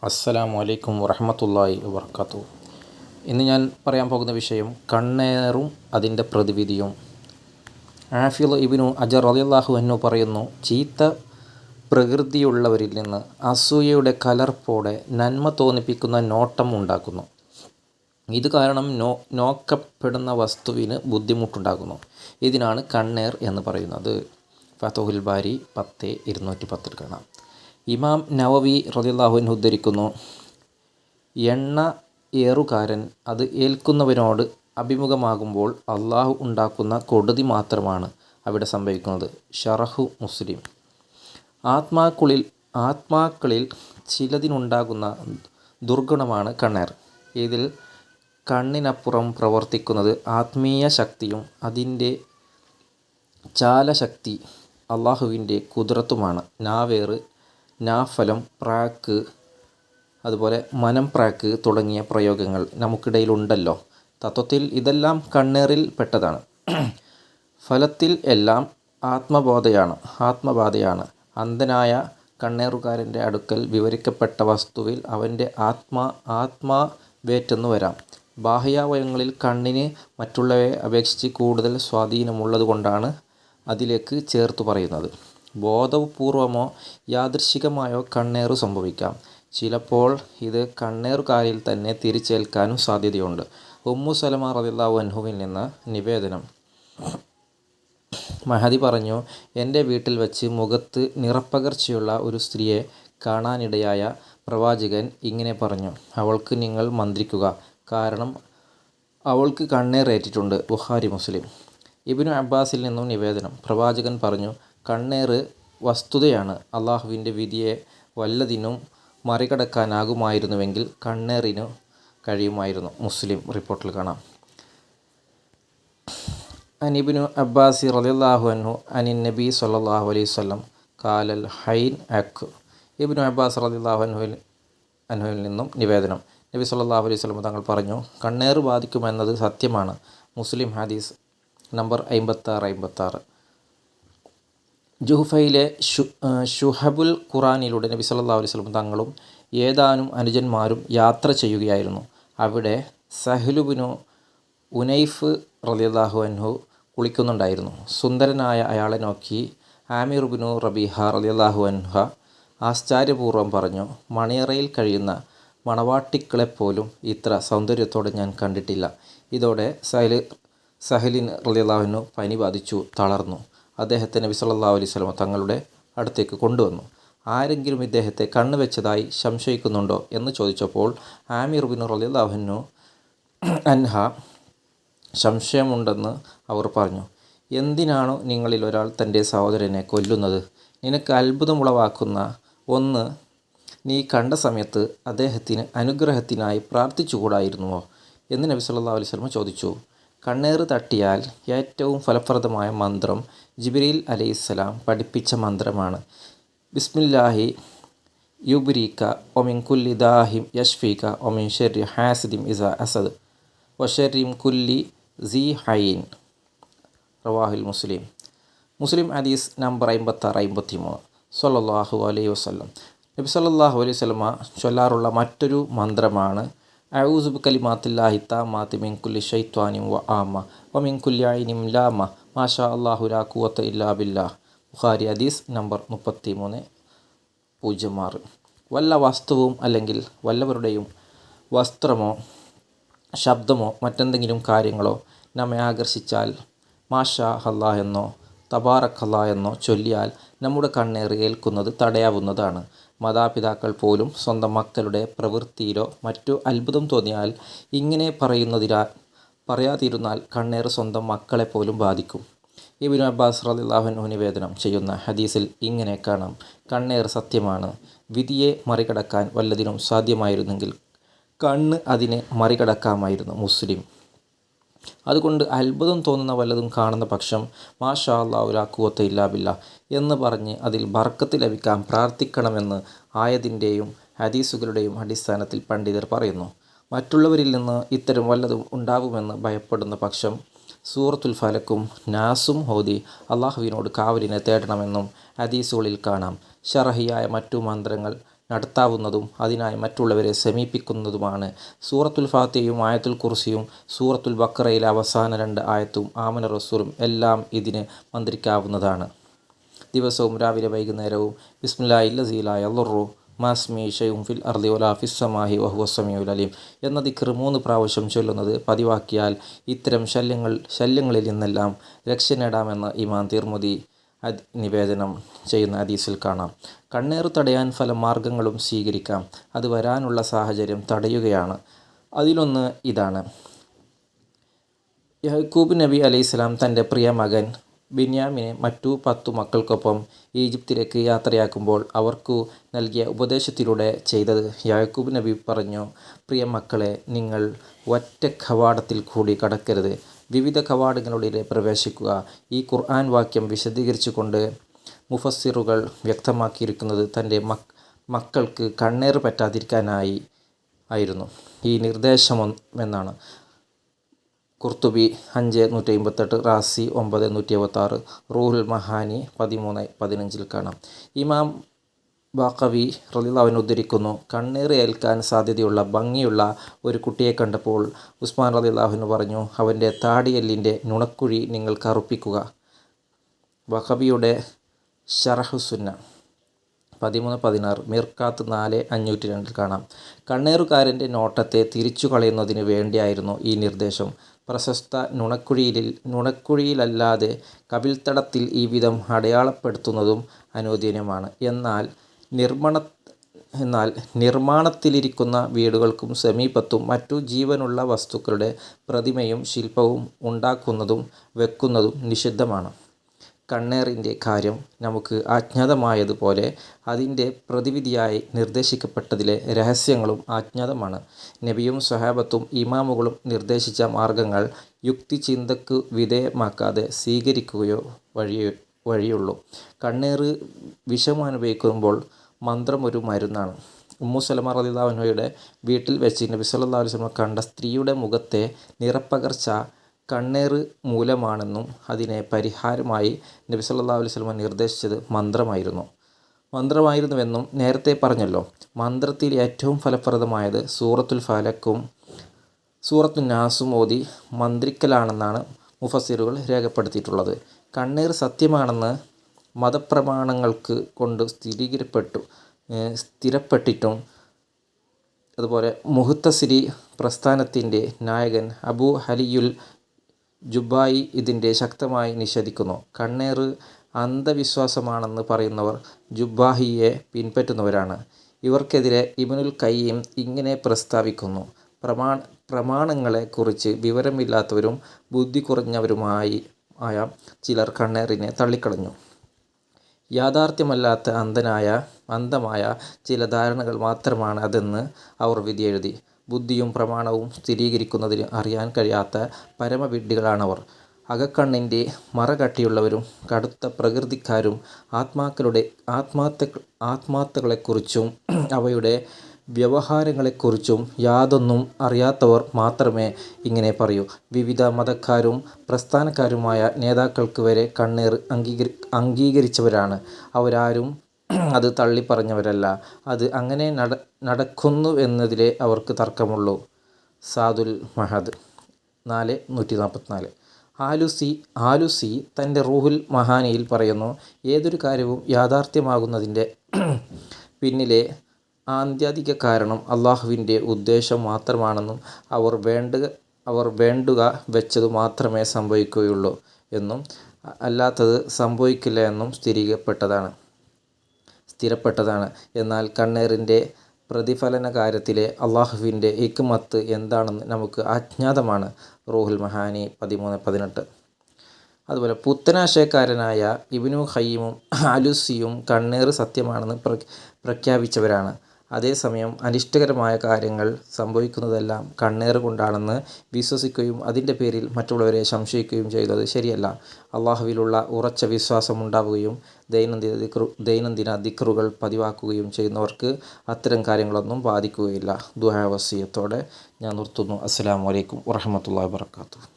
അസ്സലാമു അലൈക്കും വറഹ്മത്തുള്ളാഹി വബറകാതുഹു. ഇന്ന് ഞാൻ പറയാൻ പോകുന്ന വിഷയം കണ്ണേറും അതിൻ്റെ പ്രതിവിധിയും. ആഫിദ് ഇബ്നു അജർ റളിയല്ലാഹു അൻഹു പറയുന്നു, ചീത്ത പ്രകൃതിയുള്ളവരിൽ നിന്ന് അസൂയയുടെ കലർപ്പോടെ നന്മ തോന്നിപ്പിക്കുന്ന നോട്ടം ഉണ്ടാക്കുന്നു. ഇത് കാരണം നോക്കപ്പെടുന്ന വസ്തുവിന് ബുദ്ധിമുട്ടുണ്ടാകുന്നു. ഇതിനാണ് കണ്ണേർ എന്ന് പറയുന്നത്. ഫതുഹുൽ ബാരി 10/210 കാണാം. ഇമാം നവവി റളിയല്ലാഹു അൻഹു ഉദ്ധരിക്കുന്നു, എണ്ണ ഏറുകാരൻ അത് ഏൽക്കുന്നവനോട് അഭിമുഖമാകുമ്പോൾ അള്ളാഹു ഉണ്ടാക്കുന്ന കൊടുതി മാത്രമാണ് അവിടെ സംഭവിക്കുന്നത്. ഷറഹു മുസ്ലിം. ആത്മാക്കളിൽ ചിലതിനുണ്ടാകുന്ന ദുർഗുണമാണ് കണ്ണേർ. ഇതിൽ കണ്ണിനപ്പുറം പ്രവർത്തിക്കുന്നത് ആത്മീയ ശക്തിയും അതിൻ്റെ ചാലശക്തി അള്ളാഹുവിൻ്റെ കുദ്റത്തുമാണ്. നാവേറ്, നാഫലം, പ്രാക്ക്, അതുപോലെ മനം പ്രാക്ക് തുടങ്ങിയ പ്രയോഗങ്ങൾ നമുക്കിടയിലുണ്ടല്ലോ. തത്വത്തിൽ ഇതെല്ലാം കണ്ണേറിൽ പെട്ടതാണ്. ഫലത്തിൽ എല്ലാം ആത്മബാധയാണ്. അന്ധനായ കണ്ണേറുകാരൻ്റെ അടുക്കൽ വിവരിക്കപ്പെട്ട വസ്തുവിൽ അവൻ്റെ ആത്മാവേറ്റെന്നു വരാം. ബാഹ്യാവയവങ്ങളിൽ കണ്ണിന് മറ്റുള്ളവയെ അപേക്ഷിച്ച് കൂടുതൽ സ്വാധീനമുള്ളതുകൊണ്ടാണ് അതിലേക്ക് ചേർത്തു പറയുന്നത്. ബോധപൂർവമോ യാദൃച്ഛികമായോ കണ്ണേറു സംഭവിക്കാം. ചിലപ്പോൾ ഇത് കണ്ണേറുകാരിൽ തന്നെ തിരിച്ചേൽക്കാനും സാധ്യതയുണ്ട്. ഉമ്മു സലമ റളിയല്ലാഹു അൻഹുവിൽ നിന്ന് നിവേദനം. മഹദി പറഞ്ഞു, എൻ്റെ വീട്ടിൽ വച്ച് മുഖത്ത് നിറപ്പകർച്ചയുള്ള ഒരു സ്ത്രീയെ കാണാനിടയായ പ്രവാചകൻ ഇങ്ങനെ പറഞ്ഞു, അവൾക്ക് നിങ്ങൾ മന്ത്രിക്കുക, കാരണം അവൾക്ക് കണ്ണേറേറ്റിട്ടുണ്ട്. ബുഖാരി, മുസ്ലിം. ഇബ്നു അബ്ബാസിൽ നിന്നും നിവേദനം. പ്രവാചകൻ പറഞ്ഞു, കണ്ണേറ് വസ്തുതയാണ്. അള്ളാഹുവിൻ്റെ വിധിയെ വല്ലതിനും മറികടക്കാനാകുമായിരുന്നുവെങ്കിൽ കണ്ണേറിനു കഴിയുമായിരുന്നു. മുസ്ലിം റിപ്പോർട്ടിൽ കാണാം. അൻ ഇബ്നു അബ്ബാസി റളിയല്ലാഹു അൻഹു അനിൻ നബി സ്വല്ലല്ലാഹു അലൈഹി വസല്ലം ഖാലൽ ഹൈൻ അക്ക്. ഇബ്നു അബ്ബാസ് റളിയല്ലാഹു അൻഹുവിൽ നിന്നും നിവേദനം. നബി സ്വല്ലല്ലാഹു അലൈഹി വസല്ലം തങ്ങൾ പറഞ്ഞു, കണ്ണേറ് ബാധിക്കുമെന്നത് സത്യമാണ്. മുസ്ലിം ഹദീസ് നമ്പർ 5656. ജുഹഫയിലെ ഷുഹബുൽ ഖുറാനിലൂടെ നബി സല്ലല്ലാഹു അലൈഹി വസല്ലം തങ്ങളും ഏതാനും അനുജന്മാരും യാത്ര ചെയ്യുകയായിരുന്നു. അവിടെ സഹ്ലു ഇബ്നു ഉനൈഫ് റളിയല്ലാഹു അൻഹു കുളിക്കുന്നുണ്ടായിരുന്നു. സുന്ദരനായ അയാളെ നോക്കി ആമിർ ഇബ്നു റബീഹ റളിയല്ലാഹു അൻഹ ആശ്ചര്യപൂർവ്വം പറഞ്ഞു, മണിയറയിൽ കഴിയുന്ന മണവാട്ടികളെപ്പോലും ഇത്ര സൗന്ദര്യത്തോടെ ഞാൻ കണ്ടിട്ടില്ല. ഇതോടെ സഹലിന് റളിയല്ലാഹു അൻഹു പനി ബാധിച്ചു തളർന്നു. അദ്ദേഹത്തെ നബി സല്ലല്ലാഹു അലൈഹി വസല്ലം തങ്ങളുടെ അടുത്തേക്ക് കൊണ്ടുവന്നു. ആരെങ്കിലും ഇദ്ദേഹത്തെ കണ്ണുവെച്ചതായി സംശയിക്കുന്നുണ്ടോ എന്ന് ചോദിച്ചപ്പോൾ ആമിർ ഇബ്നു റളിയല്ലാഹു അൻഹ സംശയമുണ്ടെന്ന് അവർ പറഞ്ഞു. എന്തിനാണോ നിങ്ങളിൽ ഒരാൾ തൻ്റെ സഹോദരനെ കൊല്ലുന്നത്? നിനക്ക് അത്ഭുതമുളവാക്കുന്ന ഒന്ന് നീ കണ്ട സമയത്ത് അദ്ദേഹത്തിന് അനുഗ്രഹത്തിനായി പ്രാർത്ഥിച്ചുകൂടായിരുന്നുവോ എന്ന് നബി സല്ലല്ലാഹു അലൈഹി വസല്ലം ചോദിച്ചു. കണ്ണേറ് തട്ടിയാൽ ഏറ്റവും ഫലപ്രദമായ മന്ത്രം ജിബ്രീൽ അലൈഹിസ്സലാം പഠിപ്പിച്ച മന്ത്രമാണ്. ബിസ്മില്ലാഹി യുബ്രീക ഒമിൻ കുല്ലി ദാഹിം യഷ്ഫീക ഒമിൻ ഷർരി ഹാസിദിൻ ഇസാ അസദ് വശർരി കുല്ലി സീ ഹൈൻ. റവാഹുൽ മുസ്ലിം. മുസ്ലിം ഹദീസ് നമ്പർ 5653. സ്വല്ലല്ലാഹു അലൈഹി വസല്ലം. നബി സല്ലല്ലാഹു അലൈഹി വസല്ലമ ചൊല്ലാറുള്ള മറ്റൊരു മന്ത്രമാണ് അഊസു ബികലിമാത്തില്ലാഹി താമ്മാത്തി മിൻ കുല്ലി ശൈത്വാനിൻ വ ആമ വ മിൻ കുല്ലി ഐനിൻ ലാമ മാഷാ അല്ലാഹു ലാ ഖുവത ഇല്ലാ ബില്ലാഹ്. ബുഖാരി ഹദീസ് നമ്പർ 3306. വല്ല വസ്തുവും അല്ലെങ്കിൽ വല്ലവരുടെയും വസ്ത്രമോ ശബ്ദമോ മറ്റെന്തെങ്കിലും കാര്യങ്ങളോ നമ്മെ ആകർഷിച്ചാൽ മാഷാ അല്ലാഹ് എന്നോ തബാറക് അല്ലാഹ് എന്നോ ചൊല്ലിയാൽ നമ്മുടെ കണ്ണേറ് ഏൽക്കുന്നത് തടയാവുന്നതാണ്. മാതാപിതാക്കൾ പോലും സ്വന്തം മക്കളുടെ പ്രവൃത്തിയിലോ മറ്റു അത്ഭുതം തോന്നിയാൽ ഇങ്ങനെ പറയാതിരുന്നാൽ കണ്ണേറ് സ്വന്തം മക്കളെ പോലും ബാധിക്കും. ഇബ്നു അബ്ബാസ് റളിയല്ലാഹു അൻഹു നിവേദനം ചെയ്യുന്ന ഹദീസിൽ ഇങ്ങനെ കാണാം, കണ്ണേറ് സത്യമാണ്. വിധിയെ മറികടക്കാൻ വല്ലതിനും സാധ്യമായിരുന്നെങ്കിൽ കണ്ണ് അതിനെ മറികടക്കാമായിരുന്നു. മുസ്ലിം. അതുകൊണ്ട് അത്ഭുതം തോന്നുന്ന വല്ലതും കാണുന്ന പക്ഷം മാഷാ അല്ലാഹു ലാ ഖുവത ഇല്ലാ ബില്ലാഹ് എന്ന് പറഞ്ഞ് അതിൽ ബർക്കത്ത് ലഭിക്കാൻ പ്രാർത്ഥിക്കണമെന്ന് ആയതിൻ്റെയും ഹദീസുകളുടെയും അടിസ്ഥാനത്തിൽ പണ്ഡിതർ പറയുന്നു. മറ്റുള്ളവരിൽ നിന്ന് ഇത്തരം വല്ലതും ഉണ്ടാവുമെന്ന് ഭയപ്പെടുന്ന പക്ഷം സൂറത്തുൽ ഫലക്കും നാസും ഓതി അള്ളാഹുവിനോട് കാവലിനെ തേടണമെന്നും ഹദീസുകളിൽ കാണാം. ശറഹിയായ മറ്റു മന്ത്രങ്ങൾ നടത്താവുന്നതും അതിനായി മറ്റുള്ളവരെ സമീപിക്കുന്നതുമാണ്. സൂറത്തുൽ ഫാത്തിഹയും ആയത്തുൽ കുർസിയും സൂറത്തുൽ ബഖറയിലെ അവസാന 2 ആയത്തും ആമന റസൂലും എല്ലാം ഇതിന് മന്ത്രിക്കാവുന്നതാണ്. ദിവസവും രാവിലെ വൈകുന്നേരവും ബിസ്മില്ലാഹില്ലസീ ലാ യളുറു മാസ്മി ഷൈഉൻ ഫിൽ അർളി വലാ ഫിസ്സമാഇ വഹുവ സമീഉൽ അലീം എന്ന ദിക്ർ 3 പ്രാവശ്യം ചൊല്ലുന്നത് പതിവാക്കിയാൽ ഇത്തരം ശല്യങ്ങളിൽ നിന്നെല്ലാം രക്ഷ നേടാമെന്ന് ഇമാം തിർമിദി നിവേദനം ചെയ്യുന്ന ഹദീസിൽ കാണാം. കണ്ണേറ് തടയാൻ പല മാർഗങ്ങളും സ്വീകരിക്കാം. അത് വരാനുള്ള സാഹചര്യം തടയുകയാണ്. അതിലൊന്ന് ഇതാണ്. യാക്കൂബ് നബി അലൈഹിസ്സലാം തൻ്റെ പ്രിയ മകൻ ബിന്യാമിനെ മറ്റു 10 മക്കൾക്കൊപ്പം ഈജിപ്തിലേക്ക് യാത്രയാക്കുമ്പോൾ അവർക്കു നൽകിയ ഉപദേശത്തിലൂടെ ചെയ്തത്. യാക്കൂബ് നബി പറഞ്ഞു, പ്രിയ മക്കളെ, നിങ്ങൾ ഒറ്റ കവാടത്തിൽ കൂടി കടക്കരുത്, വിവിധ കവാടങ്ങളിലൂടെ പ്രവേശിക്കുക. ഈ ഖുർആൻ വാക്യം വിശദീകരിച്ചുകൊണ്ട് മുഫസ്സിറുകൾ വ്യക്തമാക്കിയിരിക്കുന്നത് തൻ്റെ മക്കൾക്ക് കണ്ണേറ് പറ്റാതിരിക്കാനായി ആയിരുന്നു ഈ നിർദ്ദേശമെന്നാണ്. ഖുർത്തുബി 5:158, റാസി 9:176, റൂഹുൽ മഹാനി 13:15 കാണാം. ഇമാം ബാഖവി റളിയല്ലാഹു അൻഹു ഉദ്ധരിക്കുന്നു, കണ്ണേറ് ഏൽക്കാൻ സാധ്യതയുള്ള ഭംഗിയുള്ള ഒരു കുട്ടിയെ കണ്ടപ്പോൾ ഉസ്മാൻ റളിയല്ലാഹു അൻഹു പറഞ്ഞു, അവൻ്റെ താടിയെല്ലിൻ്റെ നുണക്കുഴി നിങ്ങൾ കറുപ്പിക്കുക. ബാഖവിയുടെ ശറഹുസുന്ന 13:16, മിർക്കാത്ത് 4:502 കാണാം. കണ്ണേറുകാരൻ്റെ നോട്ടത്തെ തിരിച്ചു കളയുന്നതിന് വേണ്ടിയായിരുന്നു ഈ നിർദ്ദേശം. പ്രശസ്ത നുണക്കുഴിയിലല്ലാതെ കവിൾത്തടത്തിൽ ഈ വിധം അടയാളപ്പെടുത്തുന്നതും അനുവദനീയമാണ്. എന്നാൽ നിർമ്മാണത്തിലിരിക്കുന്ന വീടുകൾക്കും സമീപത്തും മറ്റു ജീവനുള്ള വസ്തുക്കളുടെ പ്രതിമയും ശില്പവും ഉണ്ടാക്കുന്നതും വെക്കുന്നതും നിഷിദ്ധമാണ്. കണ്ണേറിൻ്റെ കാര്യം നമുക്ക് അജ്ഞാതമായതുപോലെ അതിൻ്റെ പ്രതിവിധിയായി നിർദ്ദേശിക്കപ്പെട്ടതിലെ രഹസ്യങ്ങളും അജ്ഞാതമാണ്. നബിയും സ്വഹാബത്തും ഇമാമുകളും നിർദ്ദേശിച്ച മാർഗങ്ങൾ യുക്തിചിന്തയ്ക്കു വിധേയമാക്കാതെ സ്വീകരിക്കുകയോ വഴിയുള്ളൂ. കണ്ണേറ് വിഷമനുഭവിക്കുമ്പോൾ മന്ത്രം ഒരു മരുന്നാണ്. ഉമ്മു സലമ റളിയല്ലാഹു അൻഹയുടെ വീട്ടിൽ വെച്ച് നബി സല്ലല്ലാഹു അലൈഹി വസല്ലം കണ്ട സ്ത്രീയുടെ മുഖത്തെ നിറപ്പകർച്ച കണ്ണേറ് മൂലമാണെന്നും അതിനെ പരിഹാരമായി നബി സല്ലല്ലാഹു അലൈഹി വസല്ലം നിർദ്ദേശിച്ചത് മന്ത്രമായിരുന്നുവെന്നും നേരത്തെ പറഞ്ഞല്ലോ. മന്ത്രത്തിൽ ഏറ്റവും ഫലപ്രദമായത് സൂറത്തുൽ ഫലക്കും സൂറത്തുൻ നാസും ഓതി മന്ത്രിക്കലാണെന്നാണ് മുഫസ്സിറുകൾ രേഖപ്പെടുത്തിയിട്ടുള്ളത്. കണ്ണേറ് സത്യമാണെന്ന് മതപ്രമാണങ്ങൾക്ക് കൊണ്ട് സ്ഥിരപ്പെട്ടിട്ടും അതുപോലെ മുഹ്തസിരി പ്രസ്ഥാനത്തിൻ്റെ നായകൻ അബൂ ഹലിയുൽ ജുബായി ഇതിൻ്റെ ശക്തമായി നിഷേധിക്കുന്നു. കണ്ണേറ് അന്ധവിശ്വാസമാണെന്ന് പറയുന്നവർ ജുബാഹിയെ പിൻപറ്റുന്നവരാണ്. ഇവർക്കെതിരെ ഇബ്നുൽ ഖയ്യിം ഇങ്ങനെ പ്രസ്താവിക്കുന്നു, പ്രമാണങ്ങളെക്കുറിച്ച് വിവരമില്ലാത്തവരും ബുദ്ധി കുറഞ്ഞവരുമായ ചിലർ കണ്ണേറിനെ തള്ളിക്കളഞ്ഞു. യാഥാർത്ഥ്യമല്ലാത്ത അന്ധമായ ചില ധാരണകൾ മാത്രമാണ് അതെന്ന് അവർ വിധിയെഴുതി. ബുദ്ധിയും പ്രമാണവും സ്ഥിരീകരിക്കുന്നതിന് അറിയാൻ കഴിയാത്ത പരമവിഡ്ഢികളാണവർ. അകക്കണ്ണിൻ്റെ മറകട്ടിയുള്ളവരും കടുത്ത പ്രകൃതിക്കാരും ആത്മാർത്ഥതകളെക്കുറിച്ചും അവയുടെ വ്യവഹാരങ്ങളെക്കുറിച്ചും യാതൊന്നും അറിയാത്തവർ മാത്രമേ ഇങ്ങനെ പറയൂ. വിവിധ മതക്കാരും പ്രസ്ഥാനക്കാരുമായ നേതാക്കൾക്ക് വരെ കണ്ണേറ് അംഗീകരിച്ചവരാണ്. അവരാരും അത് തള്ളിപ്പറഞ്ഞവരല്ല. അത് അങ്ങനെ നടക്കുന്നുവെന്നതിലേ അവർക്ക് തർക്കമുള്ളൂ. സാദുൽ മഅദ് 4:144. ആലുസി തൻ്റെ റൂഹുൽ മഹാനിയിൽ പറയുന്നു, ഏതൊരു കാര്യവും യാഥാർത്ഥ്യമാകുന്നതിൻ്റെ പിന്നിലെ ആത്യന്തിക കാരണം അള്ളാഹുവിൻ്റെ ഉദ്ദേശം മാത്രമാണെന്നും അവർ വേണ്ടുക വെച്ചതു മാത്രമേ സംഭവിക്കുകയുള്ളൂ എന്നും അല്ലാത്തത് സംഭവിക്കില്ല എന്നും സ്ഥിരപ്പെട്ടതാണ്. എന്നാൽ കണ്ണേറിൻ്റെ പ്രതിഫലന കാര്യത്തിലെ അള്ളാഹുവിൻ്റെ ഹിക്മത്ത് എന്താണെന്ന് നമുക്ക് അജ്ഞാതമാണ്. റൂഹുൽ മഹാനി 13:18. അതുപോലെ പുത്തനാശയക്കാരനായ ഇബ്നു ഖയ്യിമും ആലുസിയും കണ്ണേറ് സത്യമാണെന്ന് പ്രഖ്യാപിച്ചവരാണ്. അതേസമയം അനിഷ്ടകരമായ കാര്യങ്ങൾ സംഭവിക്കുന്നതെല്ലാം കണ്ണേറ് കൊണ്ടാണെന്ന് വിശ്വസിക്കുകയും അതിൻ്റെ പേരിൽ മറ്റുള്ളവരെ സംശയിക്കുകയും ചെയ്യുന്നത് ശരിയല്ല. അള്ളാഹുവിലുള്ള ഉറച്ച വിശ്വാസമുണ്ടാവുകയും ദൈനംദിന ദിക്റുകൾ പതിവാക്കുകയും ചെയ്യുന്നവർക്ക് അത്തരം കാര്യങ്ങളൊന്നും ബാധിക്കുകയില്ല. ദുആ വസിയത്തോടെ ഞാൻ നിർത്തുന്നു. അസ്സലാമു അലൈക്കും വറഹ്മത്തുള്ളാഹി വബറകാതുഹു.